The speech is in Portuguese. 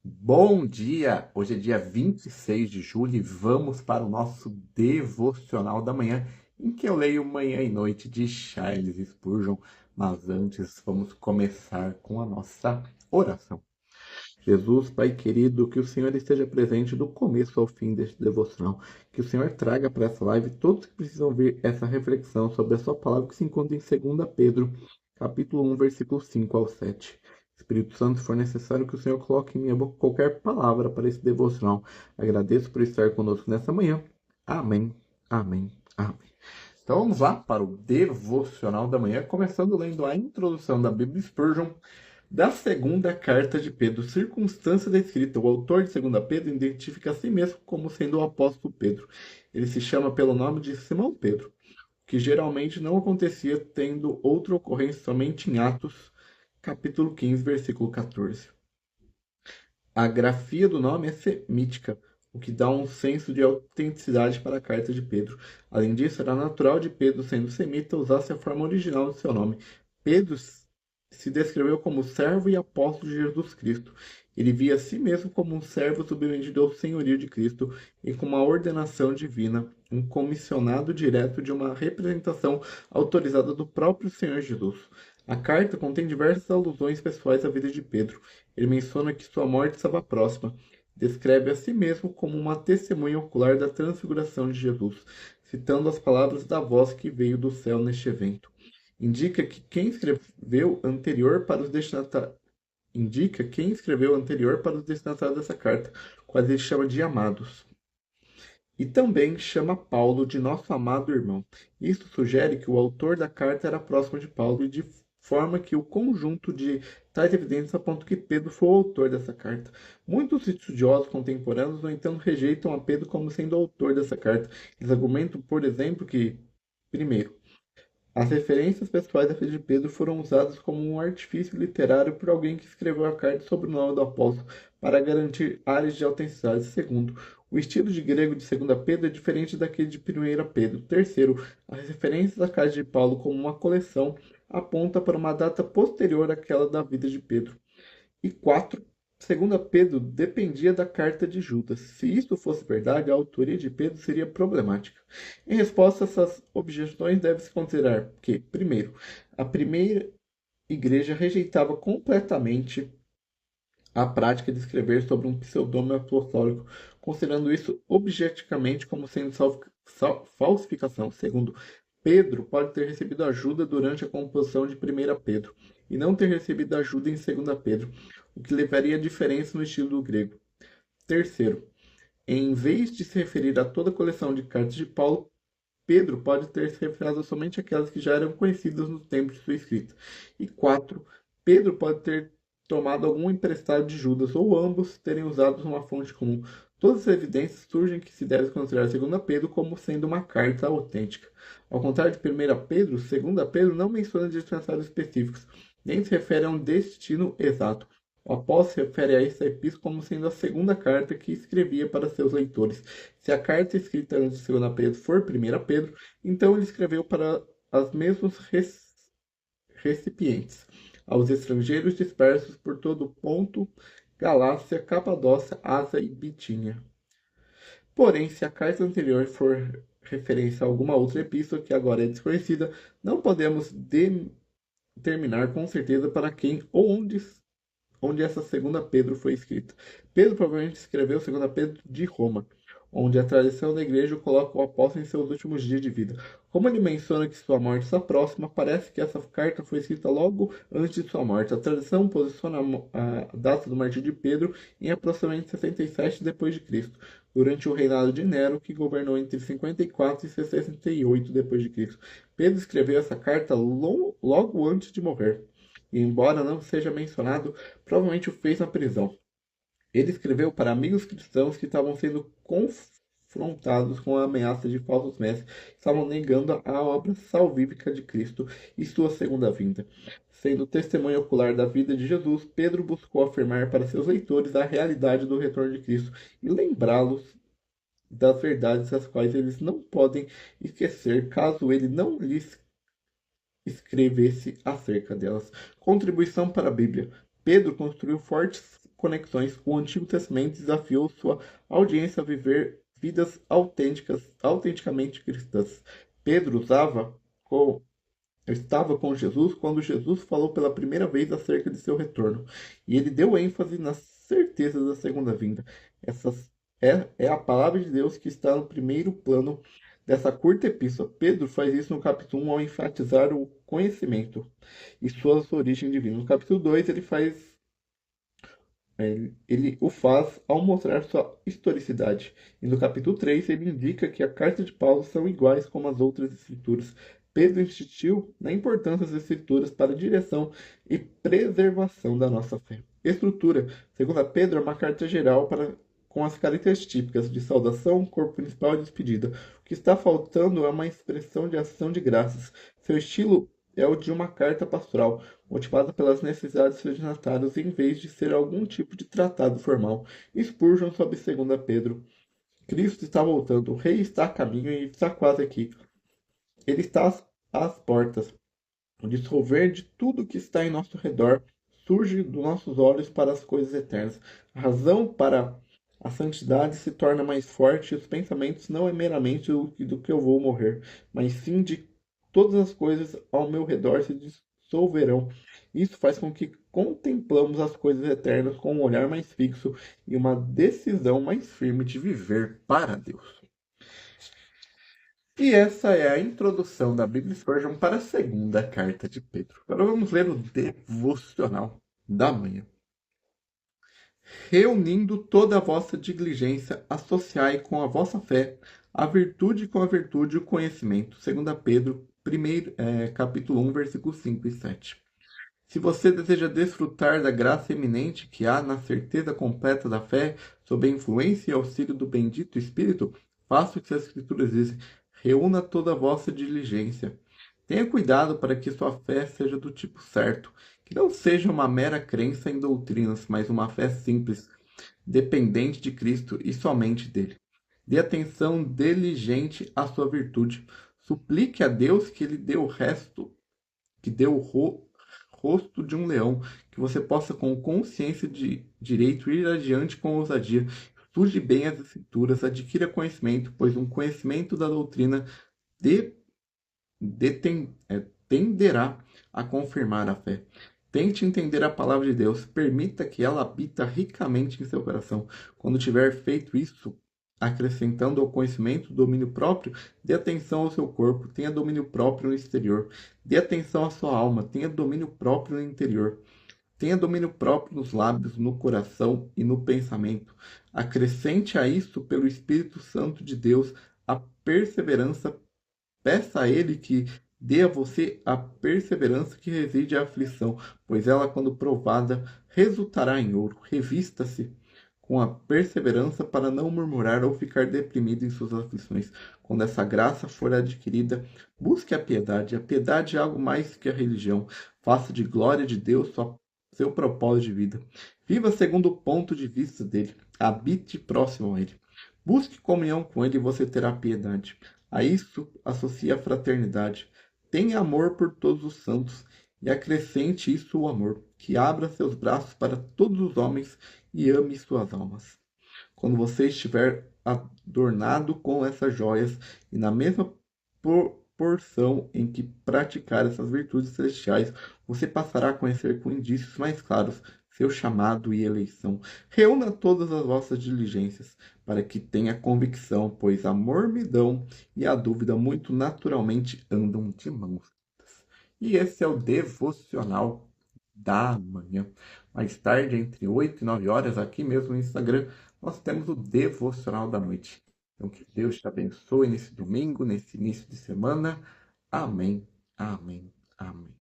Bom dia! Hoje é dia 26 de julho e vamos para o nosso devocional da manhã, em que eu leio Manhã e Noite de Charles Spurgeon. Mas antes, vamos começar com a nossa oração. Jesus, Pai querido, que o Senhor esteja presente do começo ao fim deste devocional. Que o Senhor traga para essa live todos que precisam ouvir essa reflexão sobre a sua palavra que se encontra em 2 Pedro, capítulo 1, versículo 5 ao 7. Espírito Santo, se for necessário que o Senhor coloque em minha boca qualquer palavra para esse devocional. Agradeço por estar conosco nessa manhã. Amém, amém, amém. Então vamos lá para o devocional da manhã, começando lendo a introdução da Bíblia Spurgeon, da segunda carta de Pedro, circunstância da escrita. O autor de 2 Pedro identifica a si mesmo como sendo o apóstolo Pedro. Ele se chama pelo nome de Simão Pedro, que geralmente não acontecia, tendo outra ocorrência somente em Atos, capítulo 15, versículo 14. A grafia do nome é semítica, o que dá um senso de autenticidade para a carta de Pedro. Além disso, era natural de Pedro, sendo semita, usasse a forma original de seu nome. Pedro se descreveu como servo e apóstolo de Jesus Cristo. Ele via a si mesmo como um servo submetido ao senhorio de Cristo e com uma ordenação divina, um comissionado direto de uma representação autorizada do próprio Senhor Jesus. A carta contém diversas alusões pessoais à vida de Pedro. Ele menciona que sua morte estava próxima. Descreve a si mesmo como uma testemunha ocular da transfiguração de Jesus, citando as palavras da voz que veio do céu neste evento. Indica quem escreveu anterior para os destinatários dessa carta, quais ele chama de amados. E também chama Paulo de nosso amado irmão. Isso sugere que o autor da carta era próximo de Paulo e de forma que o conjunto de tais evidências aponta que Pedro foi o autor dessa carta. Muitos estudiosos contemporâneos, no entanto, rejeitam a Pedro como sendo o autor dessa carta. Eles argumentam, por exemplo, que, primeiro, as referências pessoais da vida de Pedro foram usadas como um artifício literário por alguém que escreveu a carta sob o nome do apóstolo para garantir áreas de autenticidade. Segundo, o estilo de grego de 2 Pedro é diferente daquele de 1 Pedro. Terceiro, as referências à carta de Paulo como uma coleção aponta para uma data posterior àquela da vida de Pedro. E quatro, 2 Pedro dependia da carta de Judas. Se isso fosse verdade, a autoria de Pedro seria problemática. Em resposta a essas objeções, deve-se considerar que, primeiro, a primeira igreja rejeitava completamente a prática de escrever sobre um pseudônimo apostólico, considerando isso objetivamente como sendo falsificação. Segundo, Pedro pode ter recebido ajuda durante a composição de 1 Pedro e não ter recebido ajuda em 2 Pedro, o que levaria a diferença no estilo do grego. Terceiro, em vez de se referir a toda a coleção de cartas de Paulo, Pedro pode ter se referido somente àquelas que já eram conhecidas no tempo de sua escrita. E quatro, Pedro pode ter tomado algum emprestado de Judas, ou ambos terem usado uma fonte comum. Todas as evidências surgem que se deve considerar 2 Pedro como sendo uma carta autêntica. Ao contrário de 1 Pedro, 2 Pedro não menciona destinatários específicos, nem se refere a um destino exato. O apóstolo se refere a essa epístola como sendo a segunda carta que escrevia para seus leitores. Se a carta escrita antes de 2 Pedro for 1 Pedro, então ele escreveu para os mesmos recipientes, aos estrangeiros dispersos por todo o Ponto, Galácia, Capadócia, Ásia e Bitínia. Porém, se a carta anterior for referência a alguma outra epístola que agora é desconhecida, não podemos determinar com certeza para quem ou onde essa 2 Pedro foi escrita. Pedro provavelmente escreveu 2 Pedro de Roma, onde a tradição da igreja o coloca o apóstolo em seus últimos dias de vida. Como ele menciona que sua morte está próxima, parece que essa carta foi escrita logo antes de sua morte. A tradição posiciona a data do martírio de Pedro em aproximadamente 67 d.C., durante o reinado de Nero, que governou entre 54 e 68 d.C. Pedro escreveu essa carta logo antes de morrer e, embora não seja mencionado, provavelmente o fez na prisão. Ele escreveu para amigos cristãos que estavam sendo confrontados com a ameaça de falsos mestres, estavam negando a obra salvífica de Cristo e sua segunda vinda. Sendo testemunha ocular da vida de Jesus, Pedro buscou afirmar para seus leitores a realidade do retorno de Cristo e lembrá-los das verdades as quais eles não podem esquecer caso ele não lhes escrevesse acerca delas. Contribuição para a Bíblia. Pedro construiu fortes conexões, o Antigo Testamento desafiou sua audiência a viver vidas autenticamente cristãs. Pedro estava com Jesus quando Jesus falou pela primeira vez acerca de seu retorno, e ele deu ênfase na certeza da segunda vinda. Essa é a palavra de Deus que está no primeiro plano dessa curta epístola. Pedro faz isso no capítulo 1 ao enfatizar o conhecimento e suas origens divinas. No capítulo 2 ele o faz ao mostrar sua historicidade. E no capítulo 3 ele indica que a carta de Paulo são iguais como as outras escrituras. Pedro insistiu na importância das escrituras para a direção e preservação da nossa fé. Estrutura. Segundo a Pedro, é uma carta geral com as características típicas de saudação, corpo principal e despedida. O que está faltando é uma expressão de ação de graças. Seu estilo é o de uma carta pastoral, motivada pelas necessidades signatárias em vez de ser algum tipo de tratado formal. Spurgeon sobre 2 Pedro. Cristo está voltando, o rei está a caminho e está quase aqui. Ele está às portas. O dissolver de tudo que está em nosso redor surge dos nossos olhos para as coisas eternas. A razão para a santidade se torna mais forte e os pensamentos não é meramente do que eu vou morrer, mas sim de todas as coisas ao meu redor se dissolverão. Isso faz com que contemplamos as coisas eternas com um olhar mais fixo e uma decisão mais firme de viver para Deus. E essa é a introdução da Bíblia Spurgeon para a segunda carta de Pedro. Agora vamos ler o devocional da manhã. Reunindo toda a vossa diligência, associai com a vossa fé a virtude com a virtude e o conhecimento. 2 Pedro, capítulo 1, versículos 5 e 7. Se você deseja desfrutar da graça eminente que há na certeza completa da fé, sob a influência e auxílio do bendito Espírito, faça o que as Escrituras dizem. Reúna toda a vossa diligência. Tenha cuidado para que sua fé seja do tipo certo, que não seja uma mera crença em doutrinas, mas uma fé simples, dependente de Cristo e somente dele. Dê atenção diligente à sua virtude. Suplique a Deus que lhe dê o rosto de um leão, que você possa com consciência de direito ir adiante com ousadia. Estude bem as Escrituras, adquira conhecimento, pois um conhecimento da doutrina tenderá a confirmar a fé. Tente entender a palavra de Deus, permita que ela habita ricamente em seu coração. Quando tiver feito isso, acrescentando ao conhecimento o domínio próprio, dê atenção ao seu corpo, tenha domínio próprio no exterior. Dê atenção à sua alma, tenha domínio próprio no interior. Tenha domínio próprio nos lábios, no coração e no pensamento. Acrescente a isso, pelo Espírito Santo de Deus, a perseverança. Peça a Ele que dê a você a perseverança que reside a aflição, pois ela, quando provada, resultará em ouro. Revista-se com a perseverança para não murmurar ou ficar deprimido em suas aflições. Quando essa graça for adquirida, busque a piedade. A piedade é algo mais que a religião. Faça de glória de Deus seu propósito de vida. Viva segundo o ponto de vista dele. Habite próximo a ele. Busque comunhão com ele e você terá piedade. A isso associe a fraternidade. Tenha amor por todos os santos e acrescente isso o amor, que abra seus braços para todos os homens e ame suas almas. Quando você estiver adornado com essas joias e na mesma porção em que praticar essas virtudes celestiais, você passará a conhecer com indícios mais claros seu chamado e eleição. Reúna todas as vossas diligências, para que tenha convicção, pois a mormidão e a dúvida muito naturalmente andam de mãos dadas. E esse é o devocional da manhã. Mais tarde, entre 8 e 9 horas, aqui mesmo no Instagram, nós temos o devocional da noite. Então, que Deus te abençoe nesse domingo, nesse início de semana. Amém, amém, amém.